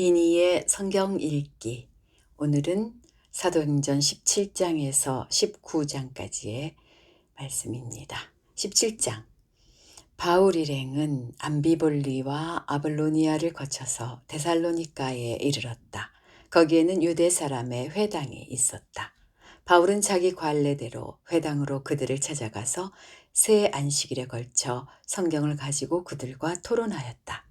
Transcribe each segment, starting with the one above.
이니의 성경 읽기. 오늘은 사도행전 17장에서 19장까지의 말씀입니다. 17장. 바울 일행은 암비볼리와 아볼로니아를 거쳐서 데살로니가에 이르렀다. 거기에는 유대 사람의 회당이 있었다. 바울은 자기 관례대로 회당으로 그들을 찾아가서 세 안식일에 걸쳐 성경을 가지고 그들과 토론하였다.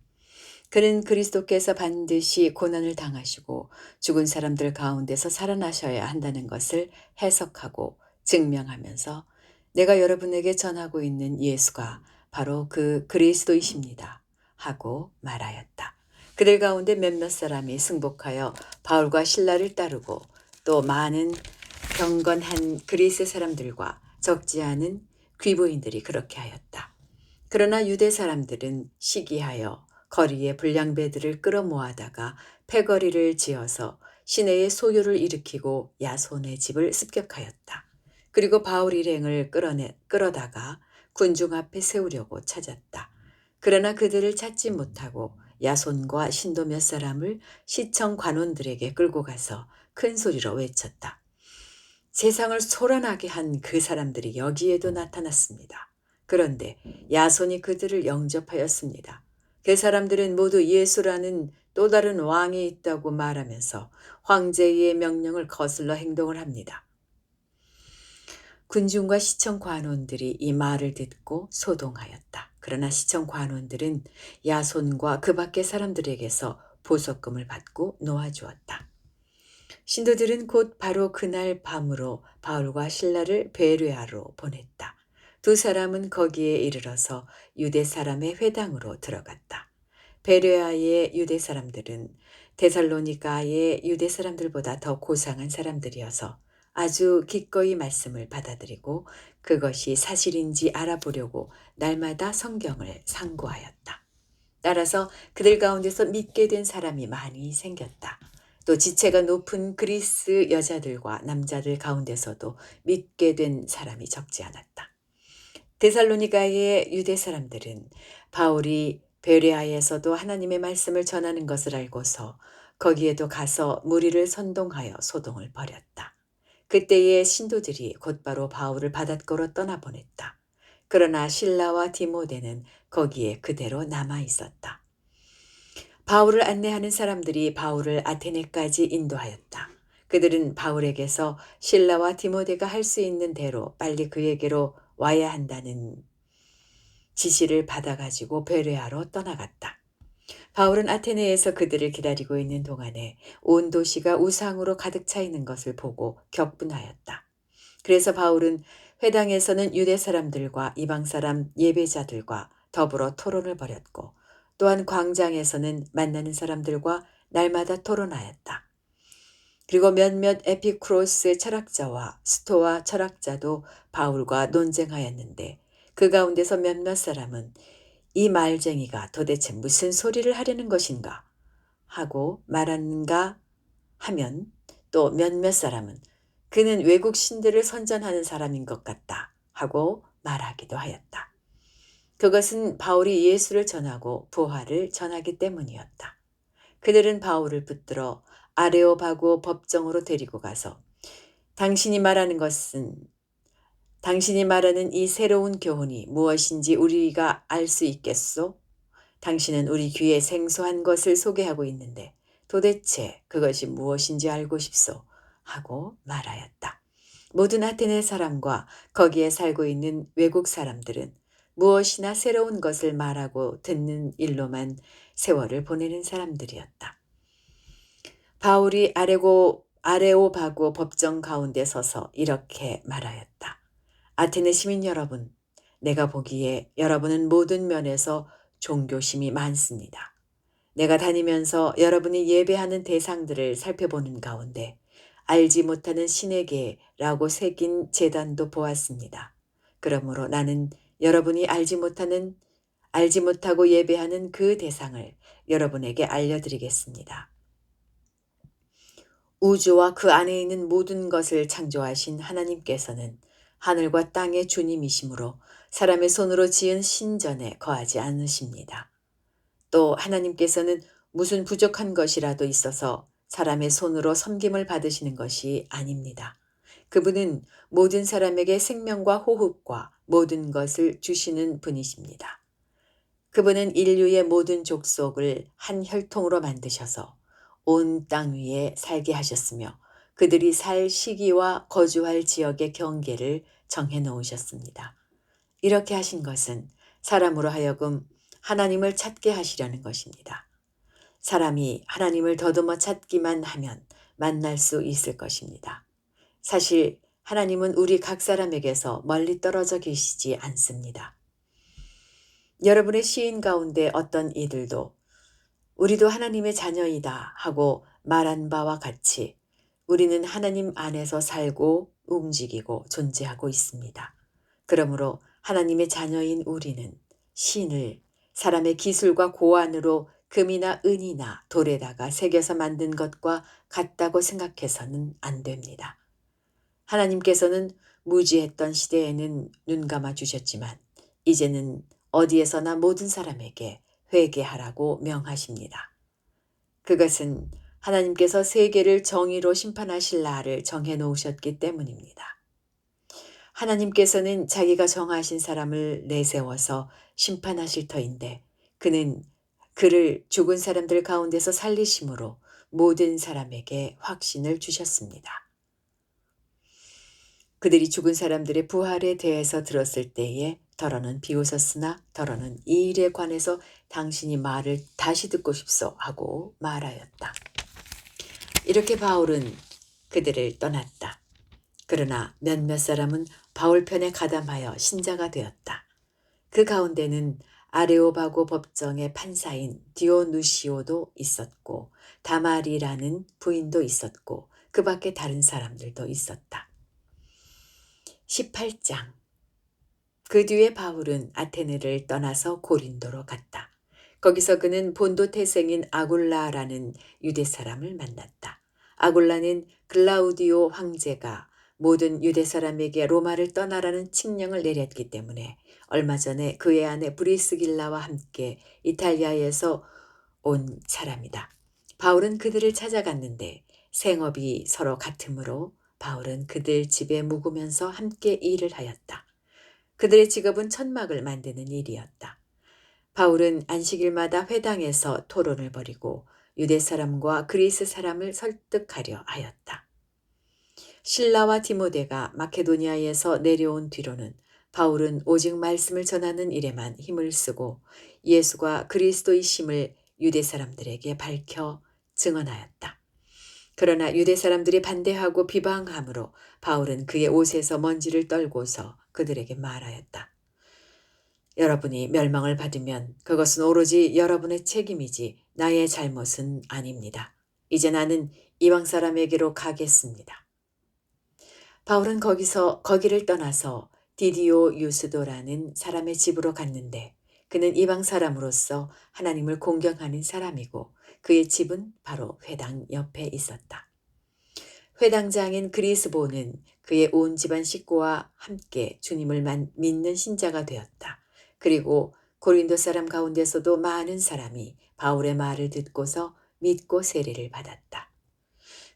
그는 그리스도께서 반드시 고난을 당하시고 죽은 사람들 가운데서 살아나셔야 한다는 것을 해석하고 증명하면서 내가 여러분에게 전하고 있는 예수가 바로 그 그리스도이십니다 하고 말하였다. 그들 가운데 몇몇 사람이 승복하여 바울과 실라를 따르고 또 많은 경건한 그리스 사람들과 적지 않은 귀부인들이 그렇게 하였다. 그러나 유대 사람들은 시기하여 거리에 불량배들을 끌어모아다가 패거리를 지어서 시내의 소요를 일으키고 야손의 집을 습격하였다. 그리고 바울 일행을 끌어다가 군중 앞에 세우려고 찾았다. 그러나 그들을 찾지 못하고 야손과 신도 몇 사람을 시청 관원들에게 끌고 가서 큰 소리로 외쳤다. 세상을 소란하게 한 그 사람들이 여기에도 나타났습니다. 그런데 야손이 그들을 영접하였습니다. 그 사람들은 모두 예수라는 또 다른 왕이 있다고 말하면서 황제의 명령을 거슬러 행동을 합니다. 군중과 시청 관원들이 이 말을 듣고 소동하였다. 그러나 시청 관원들은 야손과 그 밖의 사람들에게서 보석금을 받고 놓아주었다. 신도들은 곧 바로 그날 밤으로 바울과 실라를 베레아로 보냈다. 두 사람은 거기에 이르러서 유대 사람의 회당으로 들어갔다. 베레아의 유대 사람들은 데살로니가의 유대 사람들보다 더 고상한 사람들이어서 아주 기꺼이 말씀을 받아들이고 그것이 사실인지 알아보려고 날마다 성경을 상고하였다. 따라서 그들 가운데서 믿게 된 사람이 많이 생겼다. 또 지체가 높은 그리스 여자들과 남자들 가운데서도 믿게 된 사람이 적지 않았다. 데살로니가의 유대 사람들은 바울이 베레아에서도 하나님의 말씀을 전하는 것을 알고서 거기에도 가서 무리를 선동하여 소동을 벌였다. 그때의 신도들이 곧바로 바울을 바닷가로 떠나보냈다. 그러나 실라와 디모데는 거기에 그대로 남아 있었다. 바울을 안내하는 사람들이 바울을 아테네까지 인도하였다. 그들은 바울에게서 실라와 디모데가 할 수 있는 대로 빨리 그에게로 와야 한다는 지시를 받아가지고 베레아로 떠나갔다. 바울은 아테네에서 그들을 기다리고 있는 동안에 온 도시가 우상으로 가득 차 있는 것을 보고 격분하였다. 그래서 바울은 회당에서는 유대 사람들과 이방 사람 예배자들과 더불어 토론을 벌였고 또한 광장에서는 만나는 사람들과 날마다 토론하였다. 그리고 몇몇 에피쿠로스 철학자와 스토아 철학자도 바울과 논쟁하였는데 그 가운데서 몇몇 사람은 이 말쟁이가 도대체 무슨 소리를 하려는 것인가 하고 말하는가 하면 또 몇몇 사람은 그는 외국 신들을 선전하는 사람인 것 같다 하고 말하기도 하였다. 그것은 바울이 예수를 전하고 부활을 전하기 때문이었다. 그들은 바울을 붙들어 아레오바고 법정으로 데리고 가서 당신이 말하는 이 새로운 교훈이 무엇인지 우리가 알 수 있겠소? 당신은 우리 귀에 생소한 것을 소개하고 있는데 도대체 그것이 무엇인지 알고 싶소? 하고 말하였다. 모든 아테네 사람과 거기에 살고 있는 외국 사람들은 무엇이나 새로운 것을 말하고 듣는 일로만 세월을 보내는 사람들이었다. 바울이 아레오바고 법정 가운데 서서 이렇게 말하였다. 아테네 시민 여러분, 내가 보기에 여러분은 모든 면에서 종교심이 많습니다. 내가 다니면서 여러분이 예배하는 대상들을 살펴보는 가운데 알지 못하는 신에게라고 새긴 제단도 보았습니다. 그러므로 나는 여러분이 알지 못하고 예배하는 그 대상을 여러분에게 알려드리겠습니다. 우주와 그 안에 있는 모든 것을 창조하신 하나님께서는 하늘과 땅의 주님이시므로 사람의 손으로 지은 신전에 거하지 않으십니다. 또 하나님께서는 무슨 부족한 것이라도 있어서 사람의 손으로 섬김을 받으시는 것이 아닙니다. 그분은 모든 사람에게 생명과 호흡과 모든 것을 주시는 분이십니다. 그분은 인류의 모든 족속을 한 혈통으로 만드셔서 온 땅 위에 살게 하셨으며 그들이 살 시기와 거주할 지역의 경계를 정해 놓으셨습니다. 이렇게 하신 것은 사람으로 하여금 하나님을 찾게 하시려는 것입니다. 사람이 하나님을 더듬어 찾기만 하면 만날 수 있을 것입니다. 사실 하나님은 우리 각 사람에게서 멀리 떨어져 계시지 않습니다. 여러분의 시인 가운데 어떤 이들도 우리도 하나님의 자녀이다 하고 말한 바와 같이 우리는 하나님 안에서 살고 움직이고 존재하고 있습니다. 그러므로 하나님의 자녀인 우리는 신을 사람의 기술과 고안으로 금이나 은이나 돌에다가 새겨서 만든 것과 같다고 생각해서는 안 됩니다. 하나님께서는 무지했던 시대에는 눈 감아 주셨지만 이제는 어디에서나 모든 사람에게 회개하라고 명하십니다. 그것은 하나님께서 세계를 정의로 심판하실 날을 정해 놓으셨기 때문입니다. 하나님께서는 자기가 정하신 사람을 내세워서 심판하실 터인데 그는 그를 죽은 사람들 가운데서 살리심으로 모든 사람에게 확신을 주셨습니다. 그들이 죽은 사람들의 부활에 대해서 들었을 때에 더러는 비웃었으나 더러는 이 일에 관해서 당신이 말을 다시 듣고 싶소 하고 말하였다. 이렇게 바울은 그들을 떠났다. 그러나 몇몇 사람은 바울 편에 가담하여 신자가 되었다. 그 가운데는 아레오바고 법정의 판사인 디오누시오도 있었고 다말이라는 부인도 있었고 그 밖에 다른 사람들도 있었다. 18장. 그 뒤에 바울은 아테네를 떠나서 고린도로 갔다. 거기서 그는 본도 태생인 아굴라라는 유대 사람을 만났다. 아굴라는 글라우디오 황제가 모든 유대 사람에게 로마를 떠나라는 칙령을 내렸기 때문에 얼마 전에 그의 아내 브리스길라와 함께 이탈리아에서 온 사람이다. 바울은 그들을 찾아갔는데 생업이 서로 같으므로 바울은 그들 집에 묵으면서 함께 일을 하였다. 그들의 직업은 천막을 만드는 일이었다. 바울은 안식일마다 회당에서 토론을 벌이고 유대 사람과 그리스 사람을 설득하려 하였다. 실라와 디모데가 마케도니아에서 내려온 뒤로는 바울은 오직 말씀을 전하는 일에만 힘을 쓰고 예수가 그리스도이심을 유대 사람들에게 밝혀 증언하였다. 그러나 유대 사람들이 반대하고 비방함으로 바울은 그의 옷에서 먼지를 떨고서 그들에게 말하였다. 여러분이 멸망을 받으면 그것은 오로지 여러분의 책임이지 나의 잘못은 아닙니다. 이제 나는 이방 사람에게로 가겠습니다. 바울은 거기를 떠나서 디디오 유스도라는 사람의 집으로 갔는데 그는 이방 사람으로서 하나님을 공경하는 사람이고 그의 집은 바로 회당 옆에 있었다. 회당장인 그리스보는 그의 온 집안 식구와 함께 주님을 믿는 신자가 되었다. 그리고 고린도 사람 가운데서도 많은 사람이 바울의 말을 듣고서 믿고 세례를 받았다.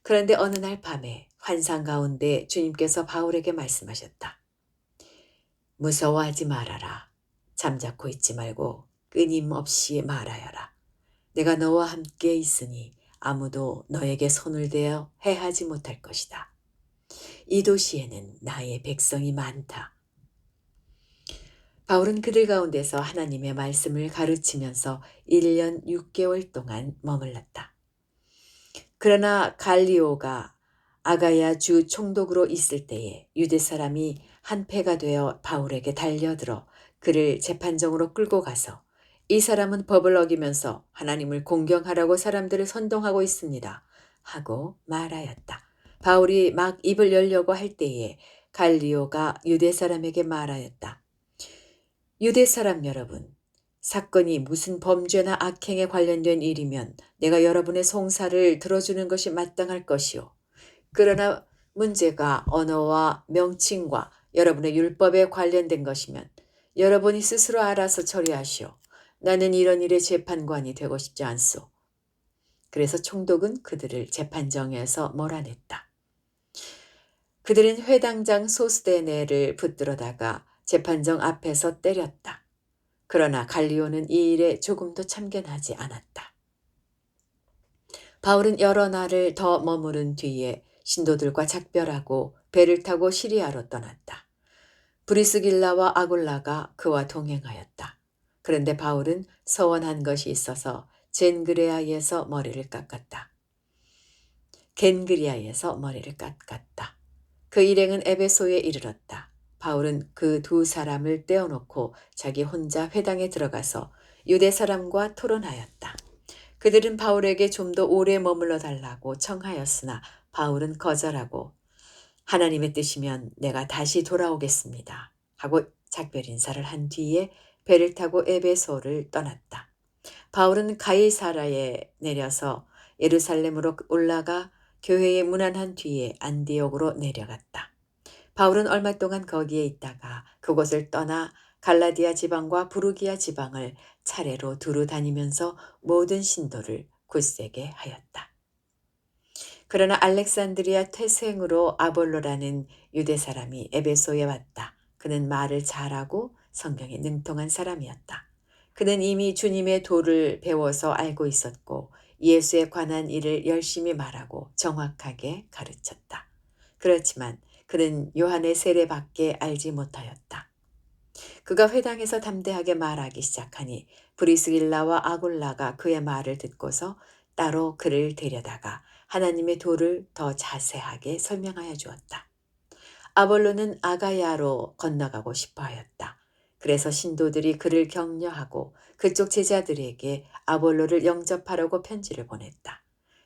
그런데 어느 날 밤에 환상 가운데 주님께서 바울에게 말씀하셨다. 무서워하지 말아라. 잠자코 있지 말고 끊임없이 말하여라. 내가 너와 함께 있으니 아무도 너에게 손을 대어 해하지 못할 것이다. 이 도시에는 나의 백성이 많다. 바울은 그들 가운데서 하나님의 말씀을 가르치면서 1년 6개월 동안 머물렀다. 그러나 갈리오가 아가야 주 총독으로 있을 때에 유대 사람이 한패가 되어 바울에게 달려들어 그를 재판정으로 끌고 가서 이 사람은 법을 어기면서 하나님을 공경하라고 사람들을 선동하고 있습니다. 하고 말하였다. 바울이 막 입을 열려고 할 때에 갈리오가 유대 사람에게 말하였다. 유대 사람 여러분, 사건이 무슨 범죄나 악행에 관련된 일이면 내가 여러분의 송사를 들어주는 것이 마땅할 것이요. 그러나 문제가 언어와 명칭과 여러분의 율법에 관련된 것이면 여러분이 스스로 알아서 처리하시오. 나는 이런 일의 재판관이 되고 싶지 않소. 그래서 총독은 그들을 재판정에서 몰아냈다. 그들은 회당장 소스데네를 붙들어다가 재판정 앞에서 때렸다. 그러나 갈리오는 이 일에 조금도 참견하지 않았다. 바울은 여러 날을 더 머무른 뒤에 신도들과 작별하고 배를 타고 시리아로 떠났다. 브리스길라와 아굴라가 그와 동행하였다. 그런데 바울은 서원한 것이 있어서 겐그리아에서 머리를 깎았다. 그 일행은 에베소에 이르렀다. 바울은 그 두 사람을 떼어놓고 자기 혼자 회당에 들어가서 유대 사람과 토론하였다. 그들은 바울에게 좀 더 오래 머물러 달라고 청하였으나 바울은 거절하고 하나님의 뜻이면 내가 다시 돌아오겠습니다 하고 작별 인사를 한 뒤에 배를 타고 에베소를 떠났다. 바울은 가이사라에 내려서 예루살렘으로 올라가 교회에 문안한 뒤에 안디옥으로 내려갔다. 바울은 얼마 동안 거기에 있다가 그곳을 떠나 갈라디아 지방과 부르기아 지방을 차례로 두루 다니면서 모든 신도를 굳세게 하였다. 그러나 알렉산드리아 태생으로 아볼로라는 유대 사람이 에베소에 왔다. 그는 말을 잘하고 성경에 능통한 사람이었다. 그는 이미 주님의 도를 배워서 알고 있었고 예수에 관한 일을 열심히 말하고 정확하게 가르쳤다. 그렇지만 그는 요한의 세례밖에 알지 못하였다. 그가 회당에서 담대하게 말하기 시작하니 브리스길라와 아굴라가 그의 말을 듣고서 따로 그를 데려다가 하나님의 도를 더 자세하게 설명하여 주었다. 아볼로는 아가야로 건너가고 싶어 하였다. 그래서 신도들이 그를 격려하고 그쪽 제자들에게 아볼로를 영접하려고 편지를 보냈다.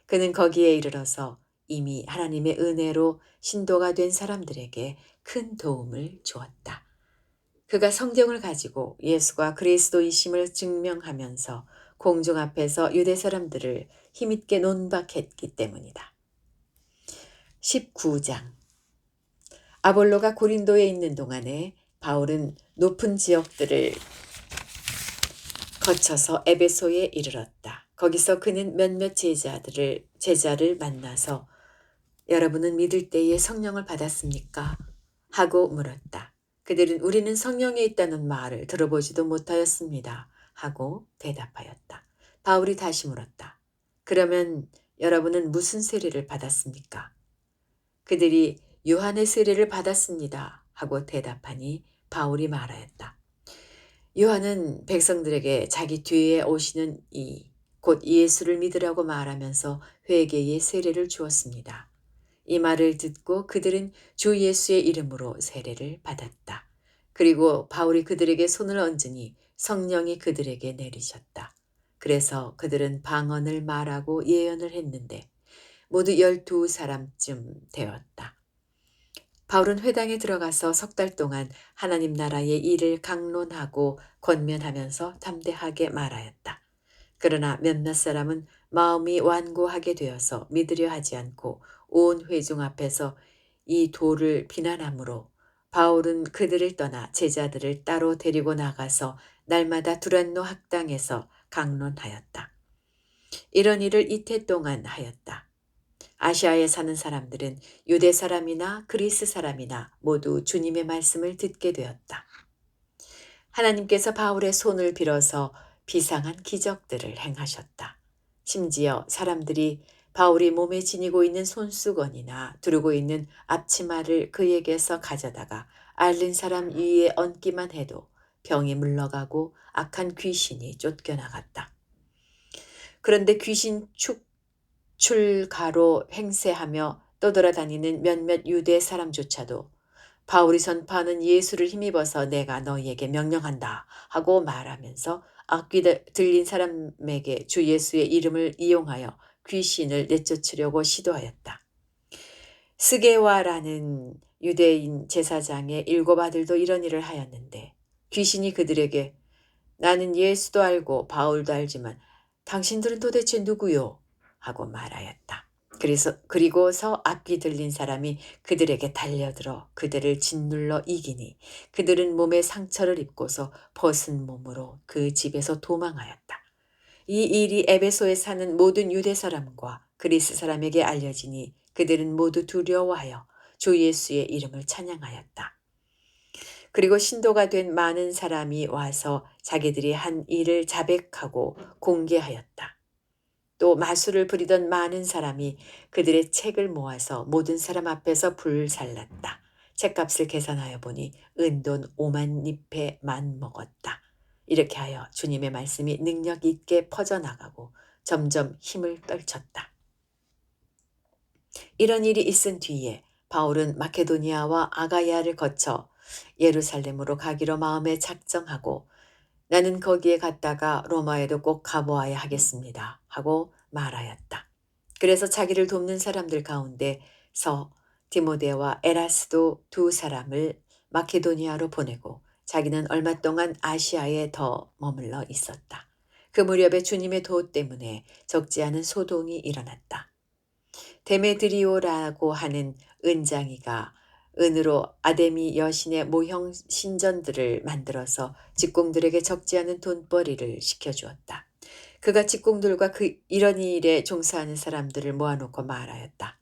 그는 거기에 이르러서 이미 하나님의 은혜로 신도가 된 사람들에게 큰 도움을 주었다. 그가 성경을 가지고 예수가 그리스도이심을 증명하면서 공중 앞에서 유대 사람들을 힘있게 논박했기 때문이다. 19장 아볼로가 고린도에 있는 동안에 바울은 높은 지역들을 거쳐서 에베소에 이르렀다. 거기서 그는 몇몇 제자를 만나서 여러분은 믿을 때에 성령을 받았습니까? 하고 물었다. 그들은 우리는 성령에 있다는 말을 들어보지도 못하였습니다. 하고 대답하였다. 바울이 다시 물었다. 그러면 여러분은 무슨 세례를 받았습니까? 그들이 요한의 세례를 받았습니다. 하고 대답하니 바울이 말하였다. 요한은 백성들에게 자기 뒤에 오시는 곧 예수를 믿으라고 말하면서 회개의 세례를 주었습니다. 이 말을 듣고 그들은 주 예수의 이름으로 세례를 받았다. 그리고 바울이 그들에게 손을 얹으니 성령이 그들에게 내리셨다. 그래서 그들은 방언을 말하고 예언을 했는데 모두 12사람쯤 되었다. 바울은 회당에 들어가서 석 달 동안 하나님 나라의 일을 강론하고 권면하면서 담대하게 말하였다. 그러나 몇몇 사람은 마음이 완고하게 되어서 믿으려 하지 않고 온 회중 앞에서 이 도를 비난하므로 바울은 그들을 떠나 제자들을 따로 데리고 나가서 날마다 두란노 학당에서 강론하였다. 이런 일을 이태 동안 하였다. 아시아에 사는 사람들은 유대 사람이나 그리스 사람이나 모두 주님의 말씀을 듣게 되었다. 하나님께서 바울의 손을 빌어서 비상한 기적들을 행하셨다. 심지어 사람들이 바울이 몸에 지니고 있는 손수건이나 두르고 있는 앞치마를 그에게서 가져다가 앓는 사람 위에 얹기만 해도 병이 물러가고 악한 귀신이 쫓겨나갔다. 그런데 귀신 축출가로 행세하며 떠돌아다니는 몇몇 유대 사람조차도 바울이 선포하는 예수를 힘입어서 내가 너희에게 명령한다 하고 말하면서 악귀 들린 사람에게 주 예수의 이름을 이용하여 귀신을 내쫓으려고 시도하였다. 스게와라는 유대인 제사장의 7 아들도 이런 일을 하였는데 귀신이 그들에게 나는 예수도 알고 바울도 알지만 당신들은 도대체 누구요? 하고 말하였다. 그리고서 악귀 들린 사람이 그들에게 달려들어 그들을 짓눌러 이기니 그들은 몸에 상처를 입고서 벗은 몸으로 그 집에서 도망하였다. 이 일이 에베소에 사는 모든 유대 사람과 그리스 사람에게 알려지니 그들은 모두 두려워하여 주 예수의 이름을 찬양하였다. 그리고 신도가 된 많은 사람이 와서 자기들이 한 일을 자백하고 공개하였다. 또 마술을 부리던 많은 사람이 그들의 책을 모아서 모든 사람 앞에서 불살랐다. 책값을 계산하여 보니 은돈 5만 니페만 먹었다. 이렇게 하여 주님의 말씀이 능력 있게 퍼져나가고 점점 힘을 떨쳤다. 이런 일이 있은 뒤에 바울은 마케도니아와 아가야를 거쳐 예루살렘으로 가기로 마음에 작정하고 나는 거기에 갔다가 로마에도 꼭 가보아야 하겠습니다 하고 말하였다. 그래서 자기를 돕는 사람들 가운데서 디모데와 에라스도 두 사람을 마케도니아로 보내고 자기는 얼마 동안 아시아에 더 머물러 있었다. 그 무렵에 주님의 도 때문에 적지 않은 소동이 일어났다. 데메드리오라고 하는 은장이가 은으로 아데미 여신의 모형 신전들을 만들어서 직공들에게 적지 않은 돈벌이를 시켜주었다. 그가 직공들과 이런 일에 종사하는 사람들을 모아놓고 말하였다.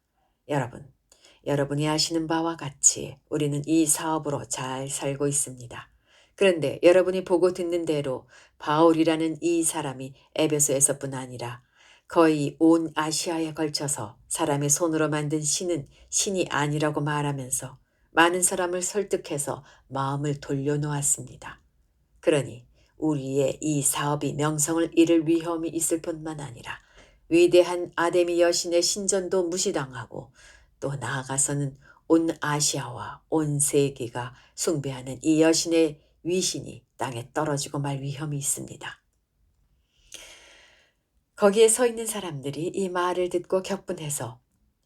여러분이 아시는 바와 같이 우리는 이 사업으로 잘 살고 있습니다. 그런데 여러분이 보고 듣는 대로 바울이라는 이 사람이 에베소에서뿐 아니라 거의 온 아시아에 걸쳐서 사람의 손으로 만든 신은 신이 아니라고 말하면서 많은 사람을 설득해서 마음을 돌려놓았습니다. 그러니 우리의 이 사업이 명성을 잃을 위험이 있을 뿐만 아니라 위대한 아데미 여신의 신전도 무시당하고 또 나아가서는 온 아시아와 온 세계가 숭배하는 이 여신의 위신이 땅에 떨어지고 말 위험이 있습니다. 거기에 서 있는 사람들이 이 말을 듣고 격분해서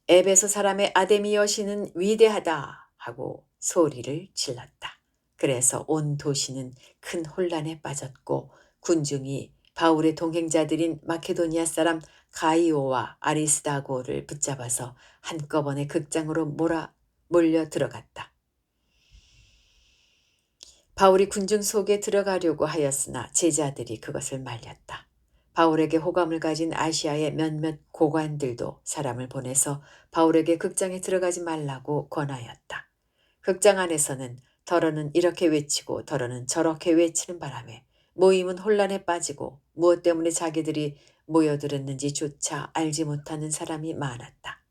에베소 사람의 아데미 여신은 위대하다 하고 소리를 질렀다. 그래서 온 도시는 큰 혼란에 빠졌고 군중이 바울의 동행자들인 마케도니아 사람 가이오와 아리스다고를 붙잡아서 한꺼번에 극장으로 몰려 들어갔다. 바울이 군중 속에 들어가려고 하였으나 제자들이 그것을 말렸다. 바울에게 호감을 가진 아시아의 몇몇 고관들도 사람을 보내서 바울에게 극장에 들어가지 말라고 권하였다. 극장 안에서는 더러는 이렇게 외치고 더러는 저렇게 외치는 바람에 모임은 혼란에 빠지고 무엇 때문에 자기들이 모여들었는지조차 알지 못하는 사람이 많았다.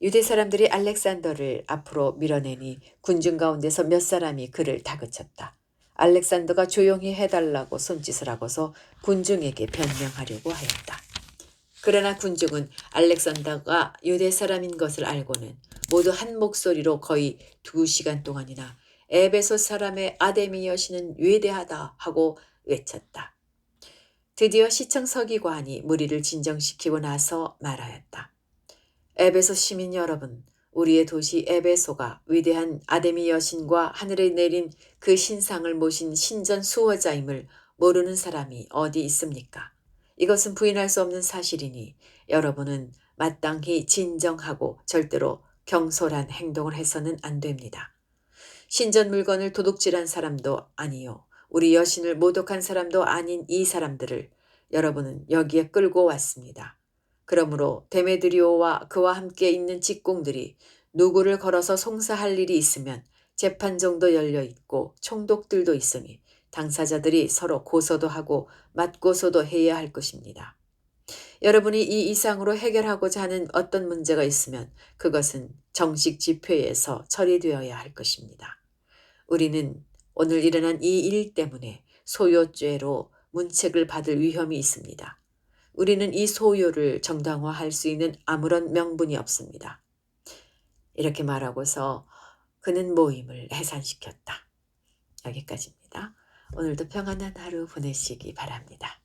유대 사람들이 알렉산더를 앞으로 밀어내니 군중 가운데서 몇 사람이 그를 다그쳤다. 알렉산더가 조용히 해달라고 손짓을 하고서 군중에게 변명하려고 하였다. 그러나 군중은 알렉산더가 유대 사람인 것을 알고는 모두 한 목소리로 거의 2시간 동안이나 에베소 사람의 아데미 여신은 위대하다 하고 외쳤다. 드디어 시청 서기관이 무리를 진정시키고 나서 말하였다. 에베소 시민 여러분, 우리의 도시 에베소가 위대한 아데미 여신과 하늘에 내린 그 신상을 모신 신전 수호자임을 모르는 사람이 어디 있습니까? 이것은 부인할 수 없는 사실이니 여러분은 마땅히 진정하고 절대로 경솔한 행동을 해서는 안 됩니다. 신전 물건을 도둑질한 사람도 아니요. 우리 여신을 모독한 사람도 아닌 이 사람들을 여러분은 여기에 끌고 왔습니다. 그러므로 데메드리오와 그와 함께 있는 직공들이 누구를 걸어서 송사할 일이 있으면 재판정도 열려 있고 총독들도 있으니 당사자들이 서로 고소도 하고 맞고소도 해야 할 것입니다. 여러분이 이 이상으로 해결하고자 하는 어떤 문제가 있으면 그것은 정식 집회에서 처리되어야 할 것입니다. 우리는 오늘 일어난 이 일 때문에 소요죄로 문책을 받을 위험이 있습니다. 우리는 이 소요를 정당화할 수 있는 아무런 명분이 없습니다. 이렇게 말하고서 그는 모임을 해산시켰다. 여기까지입니다. 오늘도 평안한 하루 보내시기 바랍니다.